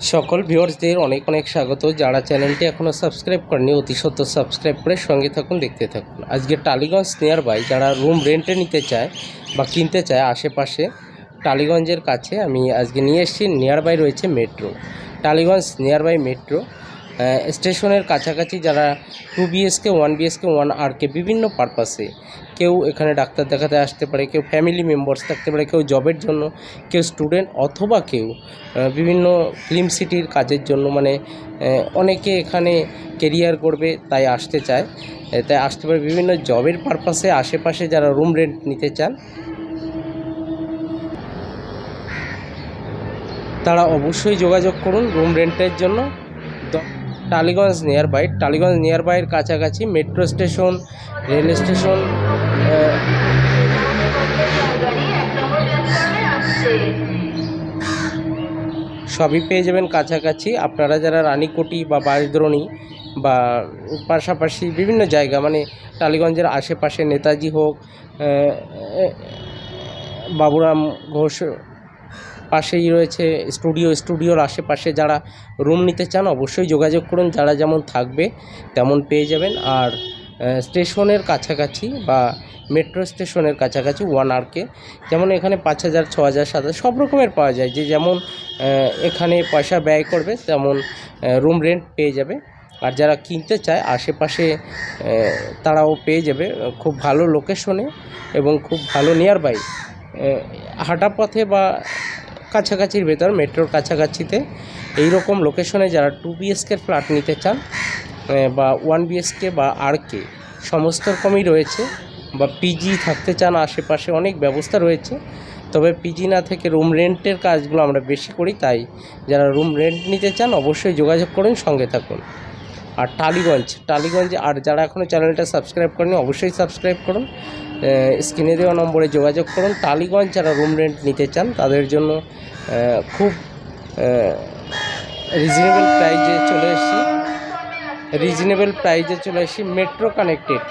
সকল ভিউয়ার্সদের অনেক অনেক স্বাগত। যারা চ্যানেলটি এখনও সাবস্ক্রাইব করেনি অতি সত্ত্বর সাবস্ক্রাইব করে সঙ্গে থাকুন, দেখতে থাকুন। আজকে টালিগঞ্জ নিয়ার বাই যারা রুম রেন্টে নিতে চায় বা কিনতে চায় আশেপাশে টালিগঞ্জের কাছে আমি আজকে নিয়ে এসেছি। নিয়ার বাই রয়েছে metro, Tollygunge nearby metro স্টেশনের কাছাকাছি যারা 2 BHK 1 BHK 1 RK বিভিন্ন পারপাসে, কেউ এখানে ডাক্তার দেখাতে আসতে পারে, কেউ ফ্যামিলি মেম্বার্স থাকতে পারে, কেউ জবের জন্য, কেউ স্টুডেন্ট, অথবা কেউ বিভিন্ন ফিল্ম সিটির কাজের জন্য, মানে অনেকে এখানে কেরিয়ার করবে তাই আসতে চায়, তাই আসতে পারে। বিভিন্ন জবের পারপাসে আশেপাশে যারা রুম রেন্ট নিতে চান তারা অবশ্যই যোগাযোগ করুন রুম রেন্টের জন্য। টালিগঞ্জ নিয়ার বাইয়ের কাছাকাছি মেট্রো স্টেশন, রেল স্টেশন, সবই পেয়ে যাবেন কাছাকাছি। আপনারা যারা রানীকুটি বা বাঁশদ্রোণী বা পাশাপাশি বিভিন্ন জায়গা, মানে টালিগঞ্জের আশেপাশে নেতাজি হোক, বাবুরাম ঘোষ পাশেই রয়েছে স্টুডিওর আশেপাশে যারা রুম নিতে চান অবশ্যই যোগাযোগ করুন। যারা যেমন থাকবে তেমন পেয়ে যাবেন। আর স্টেশনের কাছাকাছি বা মেট্রো স্টেশনের কাছাকাছি 1 RK, যেমন এখানে 5000, 6000, 7000 সব রকমের পাওয়া যায়। যে যেমন এখানে পয়সা ব্যয় করবে তেমন রুম রেন্ট পেয়ে যাবে। আর যারা কিনতে চায় আশেপাশে তারাও পেয়ে যাবে খুব ভালো লোকেশনে এবং খুব ভালো নিয়ার বাই হাঁটা পথে বা কাছাকাছির ভেতর, মেট্রোর কাছাকাছিতে এই রকম লোকেশনে যারা 2 BHK ফ্ল্যাট নিতে চান বা 1 BHK বা RK সমস্ত রকমই রয়েছে, বা পিজি থাকতে চান আশেপাশে অনেক ব্যবস্থা রয়েছে। তবে পিজি না থেকে রুম রেন্টের কাজগুলো আমরা বেশি করি, তাই যারা রুম রেন্ট নিতে চান অবশ্যই যোগাযোগ করুন, সঙ্গে থাকুন। আর টালিগঞ্জ আর যারা এখনও চ্যানেলটা সাবস্ক্রাইব করেনি অবশ্যই সাবস্ক্রাইব করুন, স্ক্রিনে দেওয়া নম্বরে যোগাযোগ করুন। টালিগঞ্জ যারা রুম রেন্ট নিতে চান তাদের জন্য খুব রিজনেবল প্রাইজে চলে এসেছি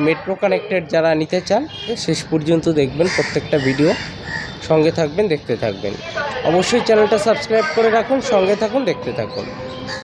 মেট্রো কানেক্টেড যারা নিতে চান শেষ পর্যন্ত দেখবেন প্রত্যেকটা ভিডিও, সঙ্গে থাকবেন, দেখতে থাকবেন। অবশ্যই চ্যানেলটা সাবস্ক্রাইব করে রাখুন, সঙ্গে থাকুন, দেখতে থাকুন।